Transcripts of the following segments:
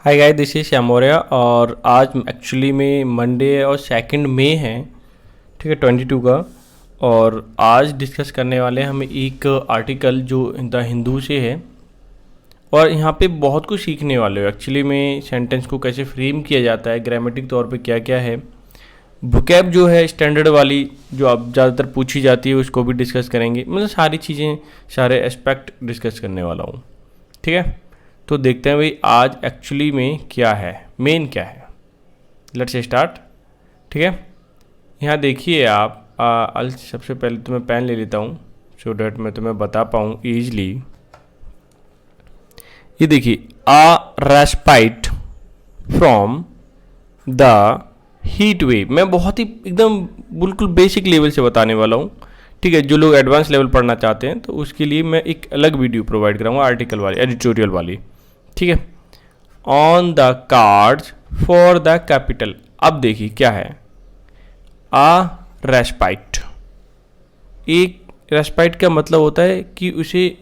Hi guys, this is श्यामोरिया और आज actually में मंडे और 2 मई है। ठीक है, 22 का। और आज डिस्कस करने वाले हैं हम एक आर्टिकल जो द हिंदू से है। और यहाँ पे बहुत कुछ सीखने वाले हो एक्चुअली में। सेंटेंस को कैसे फ्रेम किया जाता है, ग्रामेटिक तौर पे क्या क्या है, वोकैब जो है स्टैंडर्ड वाली जो अब ज़्यादातर पूछी जाती है उसको भी डिस्कस करेंगे। मतलब सारी चीज़ें, सारे एस्पेक्ट डिस्कस करने वाला हूँ। ठीक है, तो देखते हैं भाई आज एक्चुअली में क्या है, मेन क्या है। Let's start. ठीक है, यहाँ देखिए आप सबसे पहले तो मैं पेन ले लेता हूँ सो डैट मैं तुम्हें बता पाऊँ ईजली। ये देखिए, respite from the heat wave. मैं बहुत ही एकदम बिल्कुल बेसिक लेवल से बताने वाला हूँ। ठीक है, जो लोग एडवांस लेवल पढ़ना चाहते हैं तो उसके लिए मैं एक अलग वीडियो प्रोवाइड कराऊंगा, आर्टिकल वाली, एडिटोरियल वाली। ठीक है, on the cards for the capital. अब देखिए क्या है, रेस्पाइट। एक रेस्पाइट का मतलब होता है कि उसे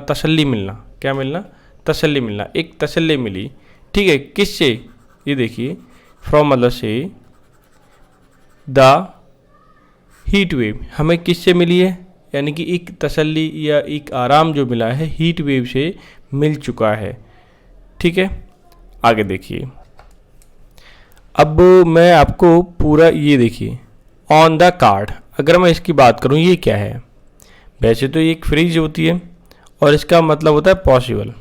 तसल्ली मिलना। क्या मिलना? तसल्ली मिलना। एक तसल्ली मिली। ठीक है, किससे? ये देखिए, फ्रॉम मतलब से, द हीट वेव हमें किससे मिली है, यानी कि एक तसल्ली या एक आराम जो मिला है हीट वेव से मिल चुका है। ठीक है, आगे देखिए। अब मैं आपको पूरा ये देखिए, ऑन द कार्ड। अगर मैं इसकी बात करूं, ये क्या है? वैसे तो ये एक फ्रेज होती है और इसका मतलब होता है पॉसिबल।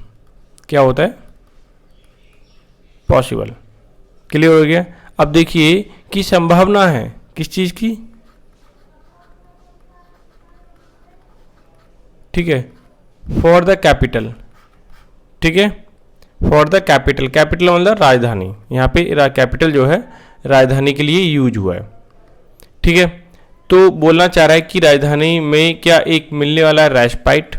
क्या होता है? पॉसिबल। क्लियर हो गया? अब देखिए कि संभावना है किस चीज़ की। ठीक है, फॉर द कैपिटल। ठीक है, फॉर द कैपिटल। कैपिटल मतलब राजधानी। यहाँ पे कैपिटल जो है राजधानी के लिए यूज हुआ है। ठीक है, तो बोलना चाह रहा है कि राजधानी में क्या एक मिलने वाला है रेस्पाइट,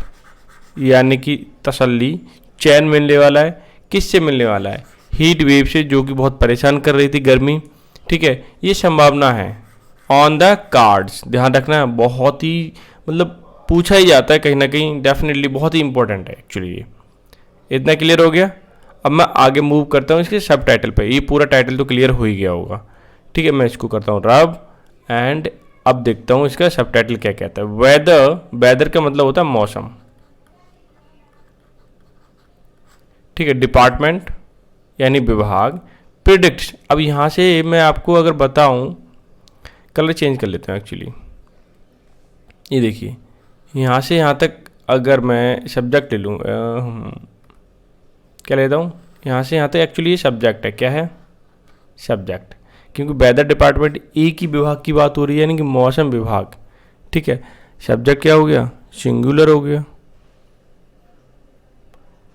यानी कि तसल्ली, चैन मिलने वाला है। किससे मिलने वाला है? हीट वेव से, जो कि बहुत परेशान कर रही थी, गर्मी। ठीक है, ये संभावना है ऑन द कार्ड्स। ध्यान रखना है, बहुत ही मतलब पूछा ही जाता है कहीं ना कहीं, डेफिनेटली बहुत ही इंपॉर्टेंट है एक्चुअली ये। इतना क्लियर हो गया? अब मैं आगे मूव करता हूँ इसके सब टाइटल पे। ये पूरा टाइटल तो क्लियर हो ही गया होगा। ठीक है, मैं इसको करता हूँ रब एंड अब देखता हूँ इसका सब टाइटल क्या कहता है। वेदर। वेदर का मतलब होता है मौसम। ठीक है, डिपार्टमेंट यानी विभाग। प्रिडिक्ट्स। अब यहाँ से मैं आपको अगर बताऊँ, कलर चेंज कर लेते हैं एक्चुअली। ये देखिए, यहाँ से यहाँ तक अगर मैं सब्जेक्ट ले लूँ, क्या लेता हूँ, यहाँ से यहाँ तक एक्चुअली ये सब्जेक्ट है। क्या है? सब्जेक्ट। क्योंकि वेदर डिपार्टमेंट एक ही विभाग की बात हो रही है, यानी कि मौसम विभाग। ठीक है, सब्जेक्ट क्या हो गया? सिंगुलर हो गया।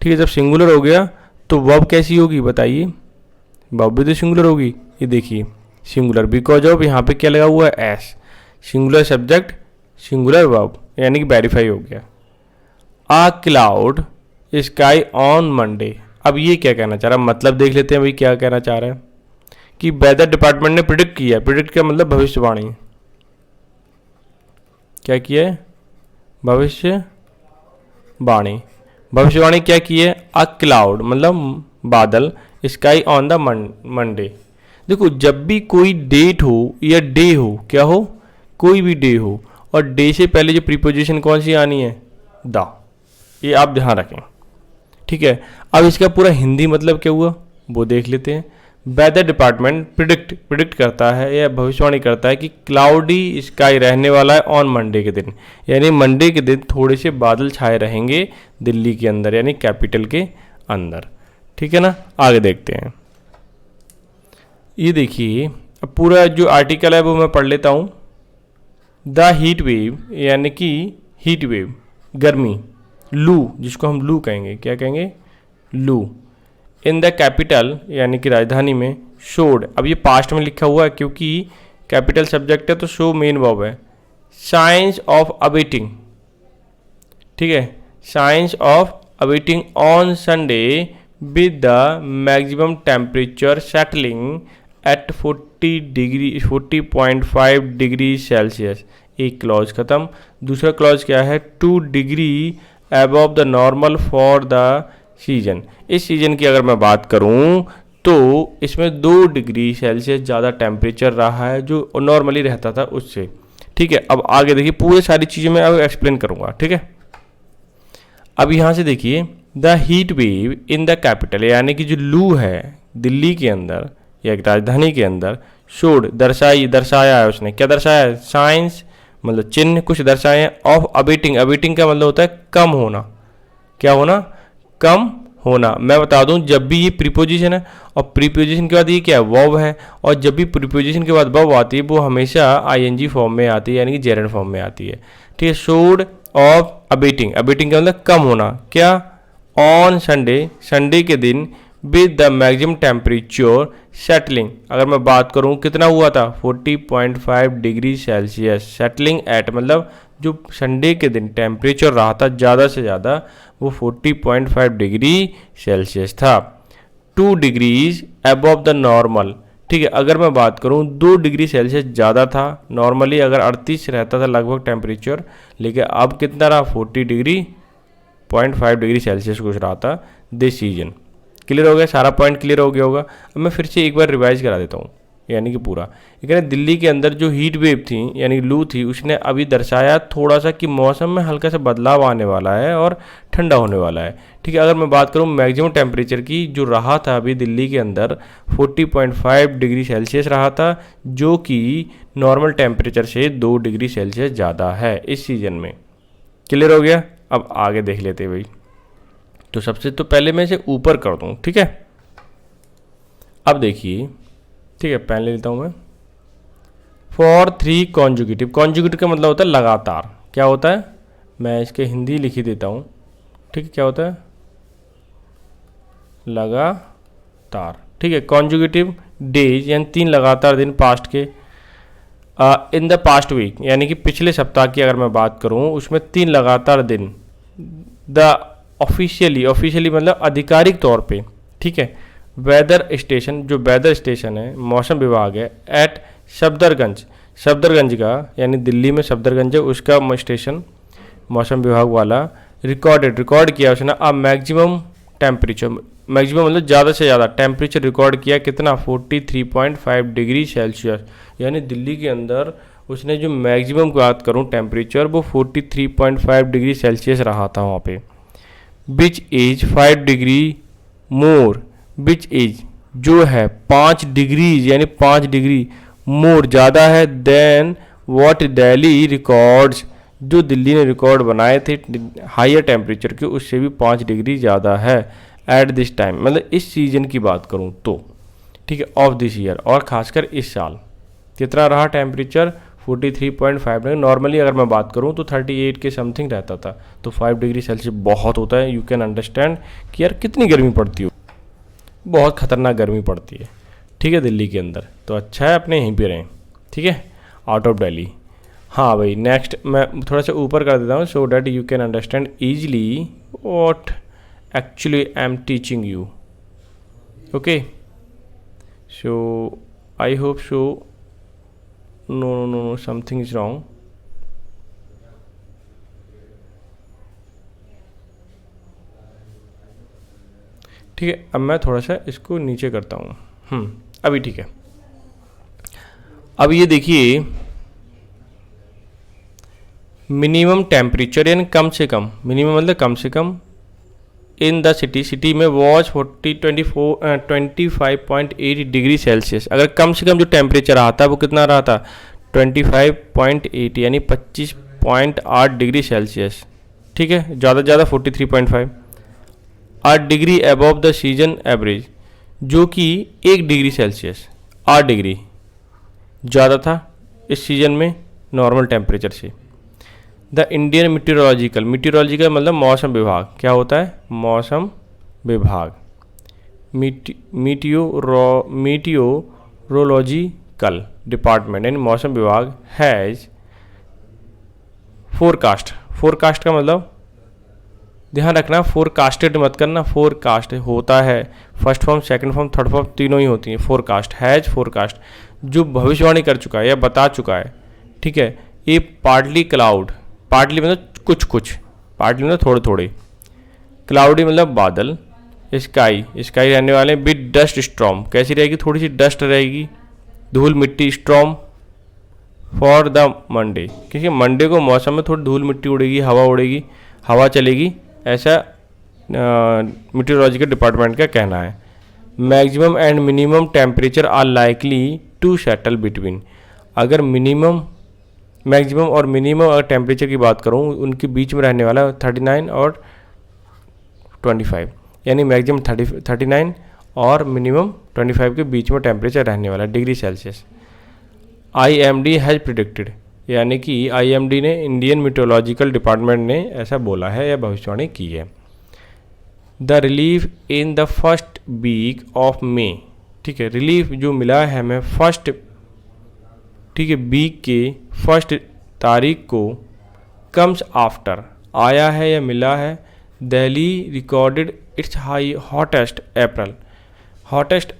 ठीक है, जब सिंगुलर हो गया तो वर्ब कैसी होगी बताइए? वर्ब भी तो सिंगुलर होगी। ये देखिए, सिंगुलर बिकॉज ऑफ यहाँ पे क्या लगा हुआ है? S. Singular subject, singular verb, यानी कि वेरीफाई हो गया। आ क्लाउड स्काई ऑन मंडे। अब ये क्या कहना चाह रहा है, मतलब देख लेते हैं भाई क्या कहना चाह रहा है। कि वेदर डिपार्टमेंट ने प्रिडिक्ट किया। प्रिडिक्ट का मतलब भविष्यवाणी। क्या किया है? भविष्यवाणी। भविष्यवाणी क्या की है? अ क्लाउड मतलब बादल, स्काई ऑन द मंडे। देखो, जब भी कोई डेट हो या डे हो, क्या हो, कोई भी डे हो, और डे से पहले जो प्रीपोजिशन कौन सी आनी है? द। ये आप ध्यान रखें। ठीक है, अब इसका पूरा हिंदी मतलब क्या हुआ वो देख लेते हैं। वेदर डिपार्टमेंट प्रिडिक्ट करता है या भविष्यवाणी करता है कि क्लाउडी स्काई रहने वाला है ऑन मंडे के दिन, यानी मंडे के दिन थोड़े से बादल छाए रहेंगे दिल्ली के अंदर, यानी कैपिटल के अंदर। ठीक है ना, आगे देखते हैं। ये देखिए, अब पूरा जो आर्टिकल है वो मैं पढ़ लेता हूँ। द हीट वेव, यानी कि हीट वेव, गर्मी, लू, जिसको हम लू कहेंगे। क्या कहेंगे? लू। इन द कैपिटल, यानी कि राजधानी में, शोड। अब ये पास्ट में लिखा हुआ है क्योंकि कैपिटल सब्जेक्ट है तो शो मेन वर्ब है। Signs of abating. ठीक है, signs of abating on Sunday with the maximum temperature settling at 40.5 degree Celsius. एक क्लॉज खत्म। दूसरा क्लॉज क्या है? 2 degree above the normal for the season. इस सीजन की अगर मैं बात करूं तो इसमें 2 डिग्री सेल्सियस ज़्यादा टेम्परेचर रहा है जो नॉर्मली रहता था उससे। ठीक है, अब आगे देखिए पूरी सारी चीज़ें मैं अब एक्सप्लेन करूंगा। ठीक है, अब यहाँ से देखिए the heat wave in the capital, यानी कि जो लू है दिल्ली के अंदर या राजधानी के अंदर, शोड दर्शाया है उसने। क्या दर्शाया है? साइंस मतलब चिन्ह कुछ दर्शाए हैं ऑफ अबेटिंग। अबेटिंग का मतलब होता है कम होना। क्या होना? कम होना। मैं बता दूं, जब भी ये प्रीपोजिशन है और प्रीपोजिशन के बाद ये क्या है? वर्ब है, और जब भी प्रीपोजिशन के बाद वर्ब आती है वो हमेशा आईएनजी फॉर्म में आती है, यानी कि जेरेंड फॉर्म में आती है। ठीक है, शोड ऑफ अबेटिंग। अबेटिंग का मतलब कम होना। क्या? ऑन संडे, संडे के दिन, with the maximum temperature settling. अगर मैं बात करूं कितना हुआ था? 40.5 डिग्री सेल्सियस। सेटलिंग एट मतलब जो संडे के दिन टेम्परेचर रहा था ज़्यादा से ज़्यादा वो 40.5 डिग्री सेल्सियस था, 2 डिग्रीज अबव द नॉर्मल। ठीक है, अगर मैं बात करूं 2 डिग्री सेल्सियस ज़्यादा था। नॉर्मली अगर 38 रहता था लगभग टेम्परेचर, लेकिन अब कितना रहा? 40.5 डिग्री सेल्सियस कुछ रहा था दिस सीजन। क्लियर हो गया? सारा पॉइंट क्लियर हो गया होगा। अब मैं फिर से एक बार रिवाइज करा देता हूँ, यानी कि पूरा। लेकिन दिल्ली के अंदर जो हीट वेव थी यानी लू थी, उसने अभी दर्शाया थोड़ा सा कि मौसम में हल्का सा बदलाव आने वाला है और ठंडा होने वाला है। ठीक है, अगर मैं बात करूँ मैक्सिमम टेम्परेचर की, जो रहा था अभी दिल्ली के अंदर 40.5 डिग्री सेल्सियस रहा था, जो कि नॉर्मल टेम्परेचर से 2 डिग्री सेल्सियस ज़्यादा है इस सीजन में। क्लियर हो गया? अब आगे देख लेते हैं भाई। तो सबसे तो पहले मैं इसे ऊपर कर दूं। ठीक है, अब देखिए। ठीक है, पेन ले लेता हूं मैं। For 3 conjugative. कॉन्जुगेटिव का मतलब होता है लगातार। क्या होता है? मैं इसके हिंदी लिख ही देता हूं। ठीक है, क्या होता है? लगातार। ठीक है, कॉन्जुगेटिव डेज यानी 3 लगातार दिन पास्ट के। इन द पास्ट वीक यानी कि पिछले सप्ताह की अगर मैं बात करूं उसमें 3 लगातार दिन। द ऑफिशियली मतलब आधिकारिक तौर पे। ठीक है, वेदर स्टेशन, जो वेदर स्टेशन है मौसम विभाग है, एट सफदरगंज, सफदरगंज का यानी दिल्ली में सफदरगंज है उसका स्टेशन मौसम विभाग वाला, रिकॉर्ड किया उसने अब मैक्सिमम टेम्परेचर। मैक्सिमम मतलब ज़्यादा से ज़्यादा टेम्परेचर रिकॉर्ड किया कितना? 43.5 डिग्री सेल्सियस। यानी दिल्ली के अंदर उसने जो मैक्सिमम की बात करूँ टेम्परेचर वो 43.5 डिग्री सेल्सियस रहा था वहाँ पे। Which is 5 degree more, which is जो है 5 डिग्रीज यानी 5 डिग्री मोर ज़्यादा है देन व्हाट दिल्ली रिकॉर्ड्स, जो दिल्ली ने रिकॉर्ड बनाए थे हायर टेम्परेचर के उससे भी 5 डिग्री ज़्यादा है एट दिस टाइम, मतलब इस सीजन की बात करूँ तो। ठीक है, ऑफ दिस ईयर, और खासकर इस साल कितना रहा टेम्परेचर? 43.5। नॉर्मली अगर मैं बात करूं तो 38 के समथिंग रहता था, तो 5 डिग्री सेल्सियस बहुत होता है। यू कैन अंडरस्टैंड कि यार कितनी गर्मी पड़ती हो, बहुत खतरनाक गर्मी पड़ती है। ठीक है, दिल्ली के अंदर तो अच्छा है अपने यहीं पे रहें। ठीक है, आउट ऑफ दिल्ली। हाँ भाई, नेक्स्ट मैं थोड़ा सा ऊपर कर देता हूँ so that you can understand easily what actually I am teaching you. Okay, so I hope so. No, something is wrong. ठीक है, अब मैं थोड़ा सा इसको नीचे करता हूँ। अभी ठीक है। अब ये देखिए मिनिमम टेम्परेचर यानी कम से कम, मिनिमम मतलब कम से कम इन द सिटी में वॉज 25.8 डिग्री सेल्सियस। अगर कम से कम जो टेम्परेचर रहा था वो कितना रहा था? 25.8 यानी 25.8 डिग्री सेल्सियस। ठीक है, ज़्यादा ज़्यादा 43.5। 8 degree above the season average, जो कि 1 डिग्री सेल्सियस 8 डिग्री ज़्यादा था इस सीजन में नॉर्मल टेम्परेचर से। द इंडियन मीटियोरोलॉजिकल मतलब मौसम विभाग। क्या होता है? मौसम विभाग। मीटियोरोलॉजिकल डिपार्टमेंट यानी मौसम विभाग हैज़ फोरकास्ट का मतलब ध्यान रखना, फोरकास्टेड मत करना, फोरकास्ट होता है first form, second form, third form तीनों ही होती हैं। फोरकास्ट जो भविष्यवाणी कर चुका है या बता चुका है। ठीक है, ये पार्टली मतलब कुछ, पार्टली मतलब थोड़े थोड़े, क्लाउडी मतलब बादल, स्काई स्काई रहने वाले विद डस्ट स्टॉर्म, कैसी रहेगी, थोड़ी सी डस्ट रहेगी, धूल मिट्टी, स्टॉर्म फॉर द मंडे, क्योंकि मंडे को मौसम में थोड़ी धूल मिट्टी उड़ेगी, हवा उड़ेगी, हवा चलेगी, ऐसा मीटेरोलॉजिकल डिपार्टमेंट का कहना है। Maximum and minimum temperature are likely to settle between, अगर मैक्सिमम और मिनिमम अगर टेम्परेचर की बात करूँ उनके बीच में रहने वाला 39 और 25, यानी मैक्सिमम 39 और मिनिमम 25 के बीच में टेम्परेचर रहने वाला degree Celsius. IMD has predicted, यानी कि IMD ने, इंडियन मीटेरोलॉजिकल डिपार्टमेंट ने ऐसा बोला है या भविष्यवाणी की है। The relief in the first week of May, ठीक है, रिलीफ जो मिला है हमें फर्स्ट, ठीक है, वीक के फर्स्ट तारीख को, कम्स आफ्टर आया है या मिला है, Delhi recorded it's hottest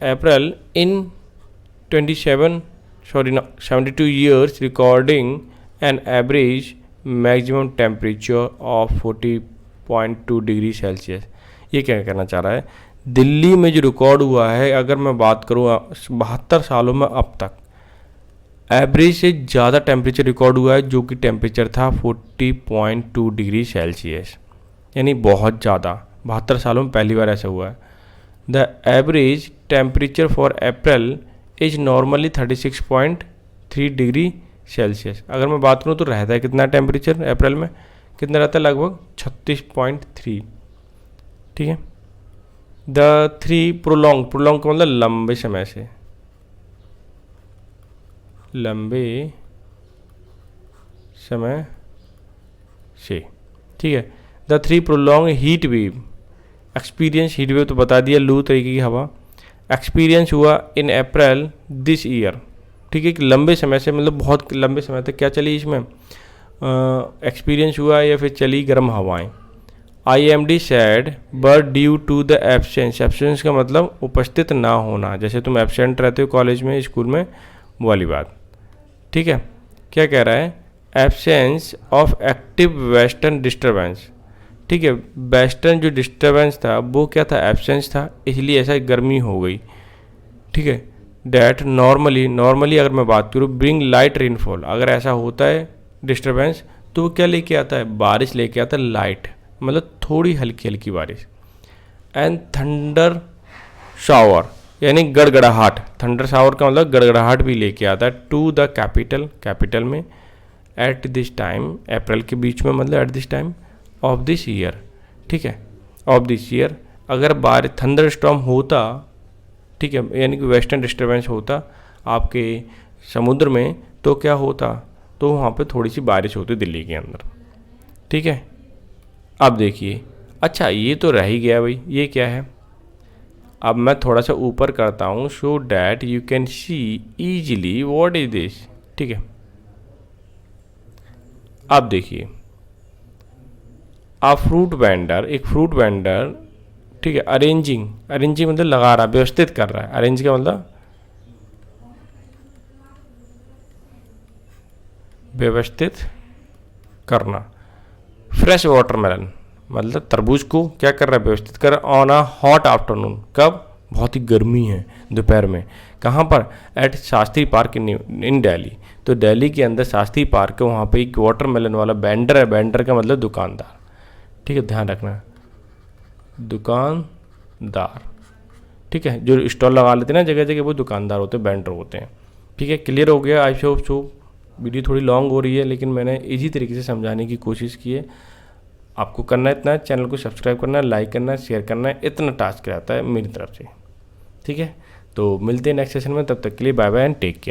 April in 72 years, recording an average maximum temperature of 40.2 degree Celsius. ये क्या कहना चाह रहा है, दिल्ली में जो रिकॉर्ड हुआ है, अगर मैं बात करूँ 72 सालों में अब तक एवरेज से ज़्यादा टेम्परेचर रिकॉर्ड हुआ है, जो कि टेम्परेचर था 40.2 डिग्री सेल्सियस, यानी बहुत ज़्यादा, 72 सालों में पहली बार ऐसा हुआ है। The average temperature for April is normally 36.3 degree Celsius. अगर मैं बात करूँ तो रहता है कितना टेम्परेचर अप्रैल में, कितना रहता है, लगभग 36.3, ठीक है। द थ्री प्रोलॉन्ग का मतलब लंबे समय से, ठीक है। The three prolong heat wave experience, heat wave तो बता दिया, लू तरीके की हवा एक्सपीरियंस हुआ इन अप्रैल दिस ईयर, ठीक है, कि लंबे समय से, मतलब बहुत लंबे समय तक क्या चली इसमें एक्सपीरियंस हुआ या फिर चली गर्म हवाएं। IMD said but due to the absence का मतलब उपस्थित ना होना, जैसे तुम एब्सेंट रहते हो कॉलेज में, स्कूल में, वो वाली बात, ठीक है। क्या कह रहा है, absence of active western disturbance, ठीक है, वेस्टर्न जो डिस्टर्बेंस था वो क्या था, एब्सेंस था, इसलिए ऐसा गर्मी हो गई, ठीक है। डैट नॉर्मली अगर मैं बात करूँ ब्रिंग लाइट रेनफॉल, अगर ऐसा होता है डिस्टर्बेंस तो वो क्या लेके आता है, बारिश लेके आता है, लाइट मतलब थोड़ी हल्की हल्की बारिश। एंड थंडर शावर यानी गड़गड़ाहट, थंडर शावर का मतलब गड़गड़ाहट भी लेके आता है टू द कैपिटल में एट दिस टाइम, अप्रैल के बीच में, मतलब at this time of this year, ठीक है, ऑफ दिस ईयर। अगर बारिश थंडर स्टॉर्म होता, ठीक है, यानी कि वेस्टर्न डिस्टर्बेंस होता आपके समुद्र में, तो क्या होता, तो वहाँ पे थोड़ी सी बारिश होती दिल्ली के अंदर, ठीक है। अब देखिए, अच्छा ये तो रह ही गया भाई, ये क्या है, अब मैं थोड़ा सा ऊपर करता हूँ so that you can see easily what is this, ठीक है। अब देखिए, एक फ्रूट वेंडर, ठीक है, अरेंजिंग मतलब लगा रहा, व्यवस्थित कर रहा है, अरेंज का मतलब व्यवस्थित करना। फ्रेश वाटरमेलन मतलब तरबूज को क्या कर रहा है, व्यवस्थित कर रहा है ऑन अ हॉट आफ्टरनून, कब, बहुत ही गर्मी है दोपहर में, कहाँ पर, at Shastri park in Delhi. तो दिल्ली के अंदर शास्त्री पार्क है, वहाँ पे एक वाटरमेलन वाला वेंडर है, वेंडर का मतलब दुकानदार, ठीक है, ध्यान रखना, दुकानदार, ठीक है, जो स्टॉल लगा लेते हैं ना जगह जगह, वो दुकानदार होते हैं, वेंडर होते हैं, ठीक है। क्लियर हो गया, आई होप वीडियो थोड़ी लॉन्ग हो रही है, लेकिन मैंने इजी तरीके से समझाने की कोशिश की है। आपको करना इतना है, चैनल को सब्सक्राइब करना है, लाइक करना है, शेयर करना है, इतना टास्क रहता है मेरी तरफ से, ठीक है। तो मिलते हैं नेक्स्ट सेशन में, तब तक के लिए bye bye and take care.